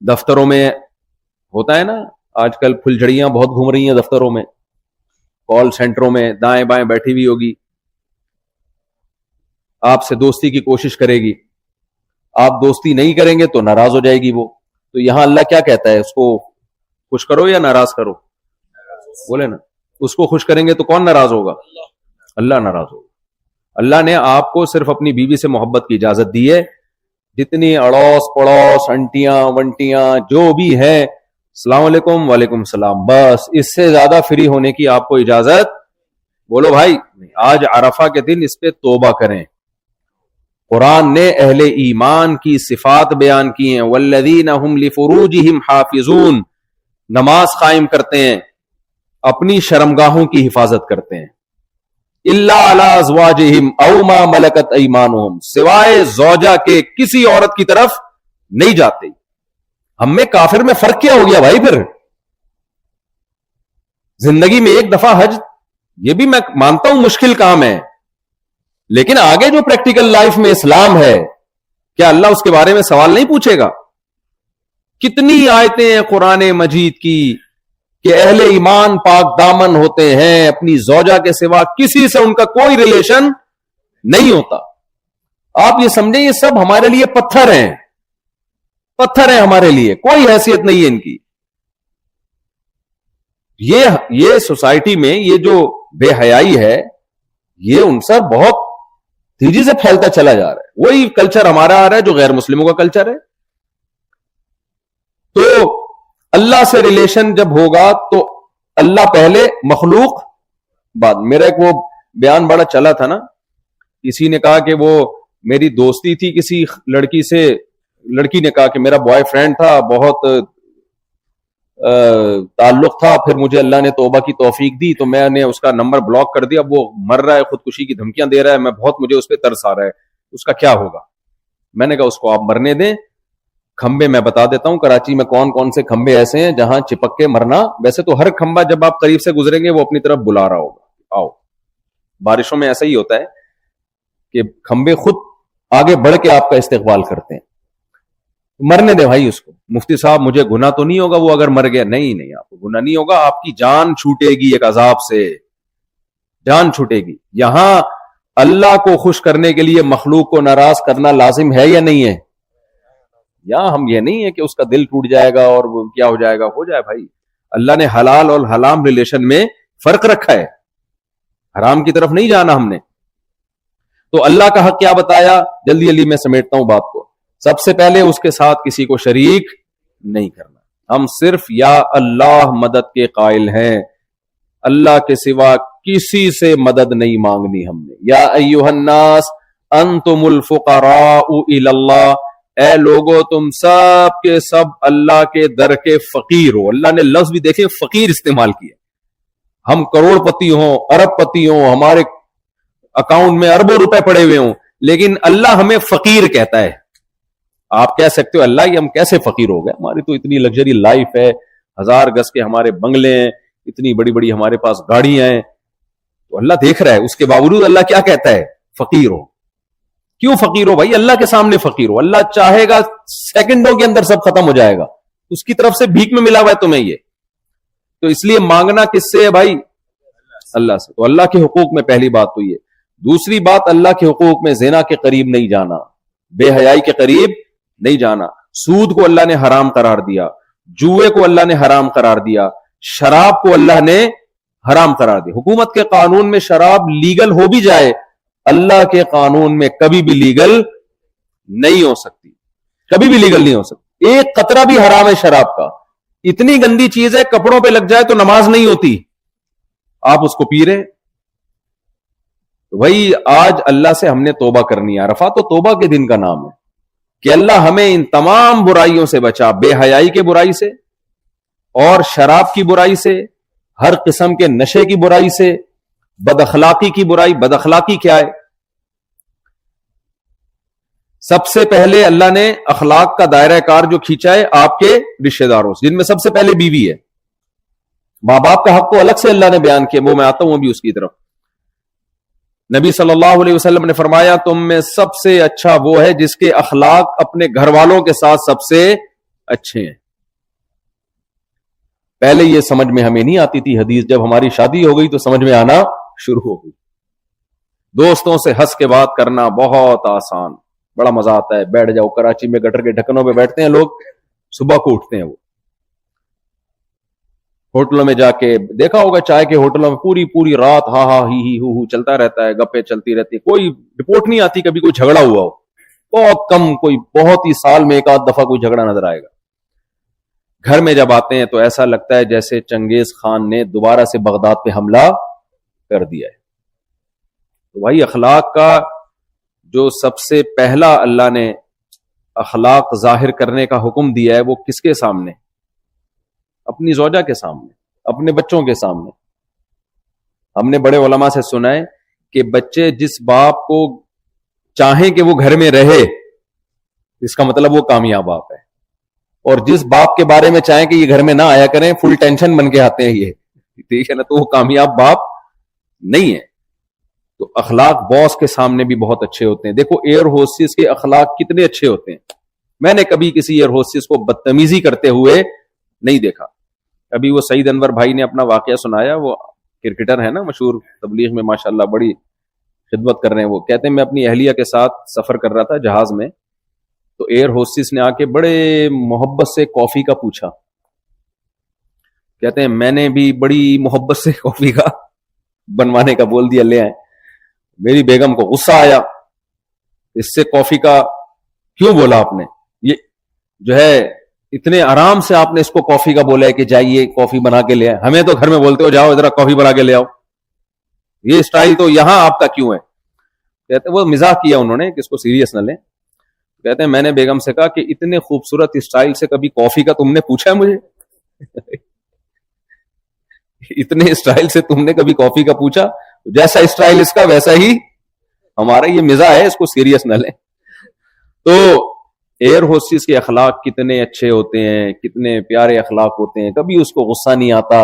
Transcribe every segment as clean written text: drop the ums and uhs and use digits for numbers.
دفتروں میں ہوتا ہے نا آج کل پھلجھڑیاں بہت گھوم رہی ہیں دفتروں میں, کال سینٹروں میں دائیں بائیں بیٹھی ہوئی ہوگی, آپ سے دوستی کی کوشش کرے گی, آپ دوستی نہیں کریں گے تو ناراض ہو جائے گی وہ. تو یہاں اللہ کیا کہتا ہے, اس کو خوش کرو یا ناراض کرو؟ بولے نا, اس کو خوش کریں گے تو کون ناراض ہوگا؟ اللہ ناراض ہوگا. اللہ نے آپ کو صرف اپنی بیوی سے محبت کی اجازت دی ہے. جتنی اڑوس پڑوس انٹیاں ونٹیاں جو بھی ہیں, السلام علیکم وعلیکم السلام, بس اس سے زیادہ فری ہونے کی آپ کو اجازت. بولو بھائی, آج عرفہ کے دن اس پہ توبہ کریں. قرآن نے اہل ایمان کی صفات بیان کی ہیں, والذین هم لفروجہم حافظون, نماز قائم کرتے ہیں, اپنی شرمگاہوں کی حفاظت کرتے ہیں, الا علی ازواجہم او ما ملکت ایمانہم, سوائے زوجہ کے کسی عورت کی طرف نہیں جاتے. ہم میں کافر میں فرق کیا ہو گیا بھائی؟ پھر زندگی میں ایک دفعہ حج, یہ بھی میں مانتا ہوں مشکل کام ہے, لیکن آگے جو پریکٹیکل لائف میں اسلام ہے, کیا اللہ اس کے بارے میں سوال نہیں پوچھے گا؟ کتنی آیتیں ہیں قرآن مجید کی کہ اہل ایمان پاک دامن ہوتے ہیں, اپنی زوجہ کے سوا کسی سے ان کا کوئی ریلیشن نہیں ہوتا. آپ یہ سمجھیں یہ سب ہمارے لیے پتھر ہیں, پتھر ہیں ہمارے لیے, کوئی حیثیت نہیں ہے ان کی. یہ سوسائٹی میں یہ جو بے حیائی ہے, یہ ان سے بہت تیزی سے پھیلتا چلا جا رہا ہے. وہی کلچر ہمارا آ رہا ہے جو غیر مسلموں کا کلچر ہے. تو اللہ سے ریلیشن جب ہوگا تو اللہ پہلے, مخلوق بعد. میرا ایک وہ بیان بڑا چلا تھا نا, کسی نے کہا کہ وہ میری دوستی تھی کسی لڑکی سے, لڑکی نے کہا کہ میرا بوائے فرینڈ تھا, بہت تعلق تھا, پھر مجھے اللہ نے توبہ کی توفیق دی تو میں نے اس کا نمبر بلاک کر دیا, اب وہ مر رہا ہے, خودکشی کی دھمکیاں دے رہا ہے, میں بہت, مجھے اس پہ ترس آ رہا ہے, اس کا کیا ہوگا؟ میں نے کہا اس کو آپ مرنے دیں. کھمبے میں بتا دیتا ہوں کراچی میں کون کون سے کھمبے ایسے ہیں جہاں چپک کے مرنا. ویسے تو ہر کھمبا جب آپ قریب سے گزریں گے وہ اپنی طرف بلا رہا ہوگا, آؤ. بارشوں میں ایسا ہی ہوتا ہے کہ کھمبے خود آگے بڑھ کے آپ کا استقبال کرتے ہیں. مرنے دے بھائی اس کو. مفتی صاحب مجھے گناہ تو نہیں ہوگا وہ اگر مر گیا؟ نہیں نہیں, آپ کو گناہ نہیں ہوگا, آپ کی جان چھوٹے گی ایک عذاب سے, جان چھوٹے گی. یہاں اللہ کو خوش کرنے کے لیے مخلوق کو ناراض کرنا لازم ہے یا نہیں ہے؟ یا ہم یہ نہیں ہے کہ اس کا دل ٹوٹ جائے گا اور وہ کیا ہو جائے گا, ہو جائے بھائی. اللہ نے حلال اور حرام ریلیشن میں فرق رکھا ہے, حرام کی طرف نہیں جانا ہم نے. تو اللہ کا حق کیا بتایا, جلدی جلدی میں سمیٹتا ہوں بات کو. سب سے پہلے اس کے ساتھ کسی کو شریک نہیں کرنا. ہم صرف یا اللہ مدد کے قائل ہیں, اللہ کے سوا کسی سے مدد نہیں مانگنی ہم نے. یا ایھا الناس انتم الفقراء الی اللہ, اے لوگو تم سب کے سب اللہ کے در کے فقیر ہو. اللہ نے لفظ بھی دیکھیں فقیر استعمال کیا. ہم کروڑ پتی ہوں, ارب پتی ہوں, ہمارے اکاؤنٹ میں اربوں روپے پڑے ہوئے ہوں, لیکن اللہ ہمیں فقیر کہتا ہے. آپ کہہ سکتے ہو اللہ یہ ہم کیسے فقیر ہو گئے, ہماری تو اتنی لگژری لائف ہے, 1000 گز کے ہمارے بنگلے ہیں, اتنی بڑی بڑی ہمارے پاس گاڑیاں ہیں. تو اللہ دیکھ رہا ہے, اس کے باوجود اللہ کیا کہتا ہے, فقیر ہو. کیوں فقیر ہو بھائی؟ اللہ کے سامنے فقیر ہو. اللہ چاہے گا سیکنڈوں کے اندر سب ختم ہو جائے گا, اس کی طرف سے بھیک میں ملا ہوا ہے تمہیں یہ. تو اس لیے مانگنا کس سے ہے بھائی؟ اللہ سے. تو اللہ کے حقوق میں پہلی بات تو یہ. دوسری بات, اللہ کے حقوق میں زنا کے قریب نہیں جانا, بے حیائی کے قریب نہیں جانا. سود کو اللہ نے حرام قرار دیا, جوئے کو اللہ نے حرام قرار دیا, شراب کو اللہ نے حرام قرار دیا. حکومت کے قانون میں شراب لیگل ہو بھی جائے, اللہ کے قانون میں کبھی بھی لیگل نہیں ہو سکتی, کبھی بھی لیگل نہیں ہو سکتی. ایک قطرہ بھی حرام ہے شراب کا. اتنی گندی چیز ہے, کپڑوں پہ لگ جائے تو نماز نہیں ہوتی, آپ اس کو پی رہے. وہی آج اللہ سے ہم نے توبہ کرنی ہے. عرفہ تو توبہ کے دن کا نام ہے کہ اللہ ہمیں ان تمام برائیوں سے بچا, بے حیائی کے برائی سے اور شراب کی برائی سے, ہر قسم کے نشے کی برائی سے, بد اخلاقی کی برائی. بد اخلاقی کیا ہے؟ سب سے پہلے اللہ نے اخلاق کا دائرہ کار جو کھینچا ہے آپ کے رشتہ داروں سے, جن میں سب سے پہلے بیوی ہے. ماں باپ کا حق کو الگ سے اللہ نے بیان کیا, وہ میں آتا ہوں ابھی اس کی طرف. نبی صلی اللہ علیہ وسلم نے فرمایا تم میں سب سے اچھا وہ ہے جس کے اخلاق اپنے گھر والوں کے ساتھ سب سے اچھے ہیں. پہلے یہ سمجھ میں ہمیں نہیں آتی تھی حدیث، جب ہماری شادی ہو گئی تو سمجھ میں آنا شروع ہو گئی. دوستوں سے ہنس کے بات کرنا بہت آسان، بڑا مزہ آتا ہے. بیٹھ جاؤ، کراچی میں گٹر کے ڈھکنوں پہ بیٹھتے ہیں لوگ، صبح کو اٹھتے ہیں. وہ ہوٹلوں میں جا کے دیکھا ہوگا، چائے کے ہوٹلوں میں پوری پوری رات ہاں ہاں ہی ہو چلتا رہتا ہے، گپیں چلتی رہتی، کوئی رپورٹ نہیں آتی کبھی کوئی جھگڑا ہوا ہو. بہت کم، کوئی بہت ہی سال میں ایک آدھ دفعہ کوئی جھگڑا نظر آئے گا. گھر میں جب آتے ہیں تو ایسا لگتا ہے جیسے چنگیز خان نے دوبارہ سے بغداد پہ حملہ کر دیا ہے. تو بھائی اخلاق کا جو سب سے پہلا اللہ نے اخلاق ظاہر کرنے کا حکم دیا ہے وہ کس کے سامنے؟ اپنی زوجہ کے سامنے، اپنے بچوں کے سامنے. ہم نے بڑے علماء سے سنا ہے کہ بچے جس باپ کو چاہیں کہ وہ گھر میں رہے، اس کا مطلب وہ کامیاب باپ ہے. اور جس باپ کے بارے میں چاہیں کہ یہ گھر میں نہ آیا کریں، فل ٹینشن بن کے آتے ہیں یہ، ٹھیک ہے نا، تو وہ کامیاب باپ نہیں ہے. تو اخلاق باس کے سامنے بھی بہت اچھے ہوتے ہیں. دیکھو ایئر ہوسٹس کے اخلاق کتنے اچھے ہوتے ہیں. میں نے کبھی کسی ایئر ہوسٹس کو بدتمیزی کرتے ہوئے نہیں دیکھا. ابھی وہ سعید انور بھائی نے اپنا واقعہ سنایا، وہ کرکٹر ہے نا مشہور، تبلیغ میں ماشاءاللہ بڑی خدمت کر رہے ہیں. وہ کہتے ہیں میں اپنی اہلیہ کے ساتھ سفر کر رہا تھا جہاز میں، تو ایئر ہوسٹس نے آ کے بڑے محبت سے کافی کا پوچھا. کہتے ہیں میں نے بھی بڑی محبت سے کافی کا بنوانے کا بول دیا، لے آئے. میری بیگم کو غصہ آیا، اس سے کافی کا کیوں بولا آپ نے؟ یہ جو ہے اتنے آرام سے آپ نے اس کو کافی کا بولا ہے کہ جائیے کافی بنا کے لے آئے. ہمیں تو گھر میں بولتے ہو جاؤ ذرا کافی بنا کے لے آؤ، یہ اسٹائل تو یہاں آپ کا کیوں ہے؟ کہتے ہیں وہ مزاح کیا انہوں نے کہ اس کو سیریس نہ لیں. کہتے ہیں میں نے بیگم سے کہا کہ اتنے خوبصورت اسٹائل سے کبھی کافی کا تم نے پوچھا ہے مجھے؟ اتنے اسٹائل سے تم نے کبھی کافی کا پوچھا؟ جیسا اسٹائل اس کا ویسا ہی ہمارا، یہ مزاح ہے، اس کو سیریس نہ لیں. تو ایئر ہوسٹس کے اخلاق کتنے اچھے ہوتے ہیں، کتنے پیارے اخلاق ہوتے ہیں، کبھی اس کو غصہ نہیں آتا.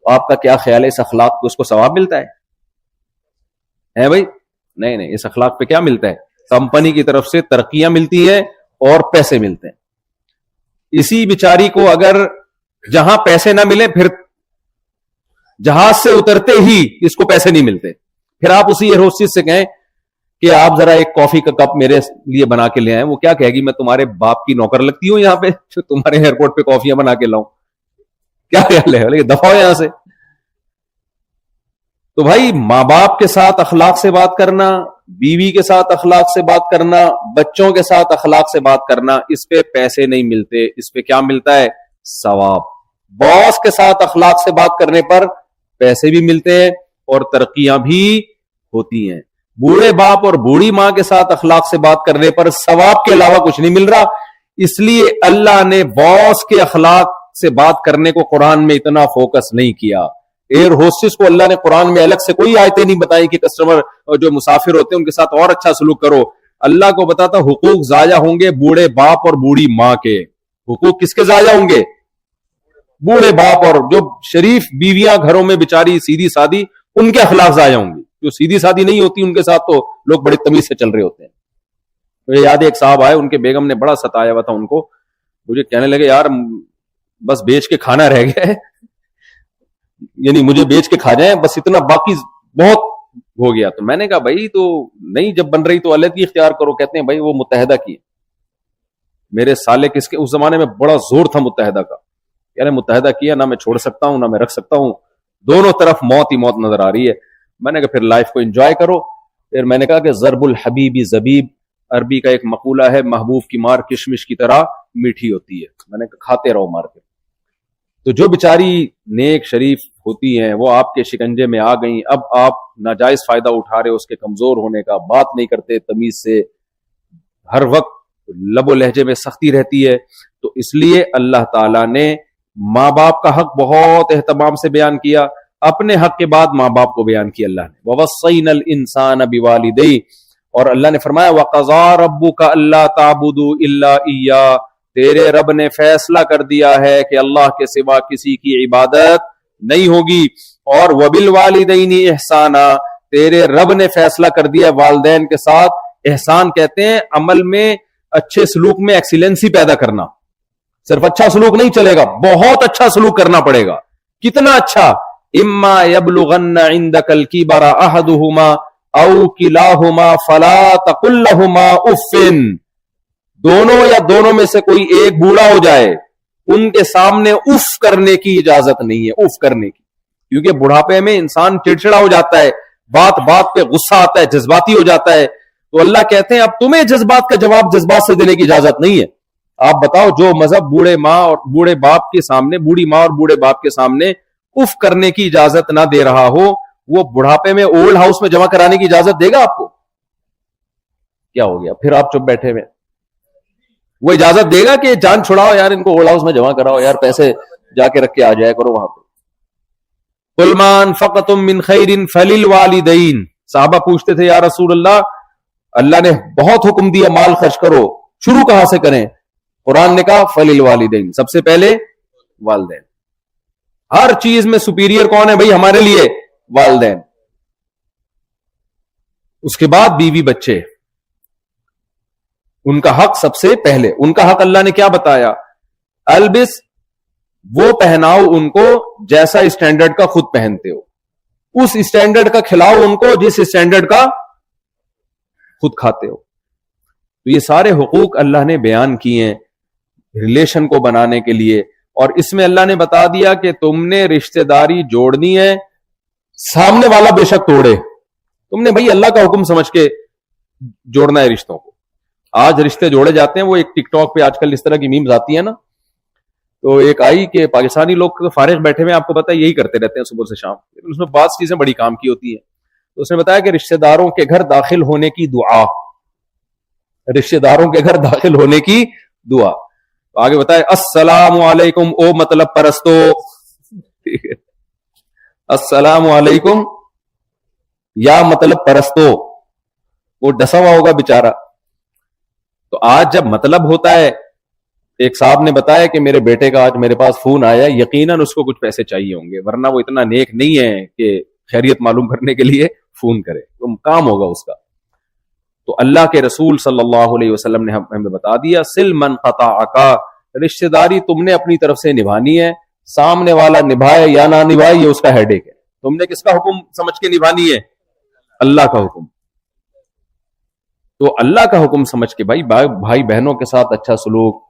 آپ کا کیا خیال ہے اس اخلاق کو، اس کو ثواب ملتا ہے بھائی؟ نہیں، اس اخلاق پہ کیا ملتا ہے؟ کمپنی کی طرف سے ترقیاں ملتی ہیں اور پیسے ملتے ہیں. اسی بیچاری کو اگر جہاں پیسے نہ ملے، پھر جہاز سے اترتے ہی اس کو پیسے نہیں ملتے، پھر آپ اسی ایئر ہوسٹس سے کہیں کہ آپ ذرا ایک کافی کا کپ میرے لیے بنا کے لے آئیں، وہ کیا کہے گی؟ میں تمہارے باپ کی نوکر لگتی ہوں یہاں پہ جو تمہارے ایئرپورٹ پہ کافیاں بنا کے لاؤں؟ کیا خیال ہے؟ دفعہ ہو یہاں سے. تو بھائی ماں باپ کے ساتھ اخلاق سے بات کرنا، بیوی کے ساتھ اخلاق سے بات کرنا، بچوں کے ساتھ اخلاق سے بات کرنا، اس پہ پیسے نہیں ملتے، اس پہ کیا ملتا ہے؟ ثواب. باس کے ساتھ اخلاق سے بات کرنے پر پیسے بھی ملتے ہیں اور ترقیاں بھی ہوتی ہیں. بوڑھے باپ اور بوڑھی ماں کے ساتھ اخلاق سے بات کرنے پر ثواب کے علاوہ کچھ نہیں مل رہا. اس لیے اللہ نے باس کے اخلاق سے بات کرنے کو قرآن میں اتنا فوکس نہیں کیا. ایئر ہوسٹس کو اللہ نے قرآن میں الگ سے کوئی آیتیں نہیں بتائی کہ کسٹمر جو مسافر ہوتے ہیں ان کے ساتھ اور اچھا سلوک کرو. اللہ کو بتاتا حقوق ضائع ہوں گے بوڑھے باپ اور بوڑھی ماں کے. حقوق کس کے ضائع ہوں گے؟ بوڑھے باپ اور جو شریف بیویاں گھروں میں بیچاری سیدھی سادی، ان کے اخلاق ضائع ہوں گی. جو سیدھی سادی نہیں ہوتی ان کے ساتھ تو لوگ بڑی تمیز سے چل رہے ہوتے ہیں. مجھے یاد ہے ایک صاحب آئے، ان کے بیگم نے بڑا ستایا ہوا تھا ان کو. مجھے کہنے لگے یار بس بیچ کے کھانا رہ گیا ہے، یعنی مجھے بیچ کے کھا جائیں بس، اتنا باقی بہت ہو گیا. تو میں نے کہا بھائی تو نہیں جب بن رہی تو علیحدگی اختیار کرو. کہتے ہیں بھائی وہ متحدہ کی. میرے سالے کس کے، اس زمانے میں بڑا زور تھا متحدہ کا، یعنی متحدہ کیا نہ میں چھوڑ سکتا ہوں نہ میں رکھ سکتا ہوں، دونوں طرف موت ہی موت نظر آ رہی ہے. میں نے کہا پھر لائف کو انجوائے کرو. پھر میں نے کہا کہ ضرب الحبیبی زبیب، عربی کا ایک مقولہ ہے، محبوب کی مار کشمش کی طرح میٹھی ہوتی ہے. میں نے کہا کھاتے رہو مار کے. تو جو بیچاری نیک شریف ہوتی ہیں وہ آپ کے شکنجے میں آ گئیں، اب آپ ناجائز فائدہ اٹھا رہے ہو اس کے کمزور ہونے کا، بات نہیں کرتے تمیز سے، ہر وقت لب و لہجے میں سختی رہتی ہے. تو اس لیے اللہ تعالیٰ نے ماں باپ کا حق بہت اہتمام سے بیان کیا، اپنے حق کے بعد ماں باپ کو بیان کیا اللہ نے. وَوَصَّيْنَا الْإِنسَانَ بِوَالِدَيْهِ، اور اللہ نے فرمایا وَقَضَىٰ رَبُّكَ أَلَّا تَعْبُدُوا إِلَّا إِيَّاهُ، تیرے رب نے فیصلہ کر دیا ہے کہ اللہ کے سوا کسی کی عبادت نہیں ہوگی. اور وَبِالْوَالِدَيْنِ إِحْسَانًا، تیرے رب نے فیصلہ کر دیا والدین کے ساتھ احسان. کہتے ہیں عمل میں اچھے سلوک میں ایکسیلنسی پیدا کرنا. صرف اچھا سلوک نہیں چلے گا, بہت اچھا سلوک کرنا پڑے گا. کتنا اچھا؟ اما یبلغن عندک الکبر احدہما او کلاہما فلا تقل لہما اف, دونوں یا دونوں میں سے کوئی ایک بوڑھا ہو جائے, ان کے سامنے اف کرنے کی اجازت نہیں ہے, اف کرنے کی, کیونکہ بڑھاپے میں انسان چڑچڑا ہو جاتا ہے, بات بات پہ غصہ آتا ہے, جذباتی ہو جاتا ہے. تو اللہ کہتے ہیں اب تمہیں جذبات کا جواب جذبات سے دینے کی اجازت نہیں ہے. آپ بتاؤ, جو مذہب بوڑھے ماں اور بوڑھے باپ کے سامنے, بوڑھی ماں اور بوڑھے باپ کے سامنے اف کرنے کی اجازت نہ دے رہا ہو, وہ بڑھاپے میں اولڈ ہاؤس میں جمع کرانے کی اجازت دے گا آپ کو؟ کیا ہو گیا پھر آپ چپ بیٹھے ہوئے؟ وہ اجازت دے گا کہ جان چھڑاؤ یار, ان کو اولڈ ہاؤس میں جمع کراؤ یار, پیسے جا کے رکھ کے آ جایا کرو وہاں پہ. قُلْ مَا أَنفَقْتُم مِّن خَيْرٍ فَلِلْوَالِدَيْنِ. صحابہ پوچھتے تھے یا رسول اللہ نے بہت حکم دیا مال خرچ کرو, شروع کہاں سے کریں؟ قرآن نے کہا فَلِلْوَالِدَيْنِ, سب سے پہلے والدین. ہر چیز میں سپیریئر کون ہے بھائی ہمارے لیے؟ والدین. اس کے بعد بیوی بچے, ان کا حق سب سے پہلے. ان کا حق اللہ نے کیا بتایا؟ البس, وہ پہناؤ ان کو جیسا اسٹینڈرڈ کا خود پہنتے ہو, اس اسٹینڈرڈ کا کھلاؤ ان کو جس اسٹینڈرڈ کا خود کھاتے ہو. تو یہ سارے حقوق اللہ نے بیان کیے ہیں ریلیشن کو بنانے کے لیے, اور اس میں اللہ نے بتا دیا کہ تم نے رشتہ داری جوڑنی ہے, سامنے والا بے شک توڑے, تم نے بھائی اللہ کا حکم سمجھ کے جوڑنا ہے رشتوں کو. آج رشتے جوڑے جاتے ہیں, وہ ایک ٹک ٹاک پہ آج کل اس طرح کی میمز آتی ہیں نا, تو ایک آئی کہ پاکستانی لوگ فارغ بیٹھے ہوئے, آپ کو پتا ہے یہی کرتے رہتے ہیں صبح سے شام, اس میں بعض چیزیں بڑی کام کی ہوتی ہیں. تو اس نے بتایا کہ رشتہ داروں کے گھر داخل ہونے کی دعا, رشتہ داروں کے گھر داخل ہونے کی دعا. آگے بتائے السلام علیکم او مطلب پرستو, السلام علیکم یا مطلب پرستو, وہ ڈسا ہوا ہوگا بیچارہ. تو آج جب مطلب ہوتا ہے, ایک صاحب نے بتایا کہ میرے بیٹے کا آج میرے پاس فون آیا, یقیناً اس کو کچھ پیسے چاہیے ہوں گے, ورنہ وہ اتنا نیک نہیں ہے کہ خیریت معلوم کرنے کے لیے فون کرے, تو کام ہوگا اس کا. تو اللہ کے رسول صلی اللہ علیہ وسلم نے ہمیں بتا دیا سل من قطعک, رشتہ داری تم نے اپنی طرف سے نبھانی ہے, سامنے والا نبھائے یا نہ نبھائے یہ اس کا ہیڈ ایک ہے. تم نے کس کا حکم سمجھ کے نبھانی ہے؟ اللہ کا حکم. تو اللہ کا حکم سمجھ کے بھائی بہنوں کے ساتھ اچھا سلوک,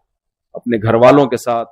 اپنے گھر والوں کے ساتھ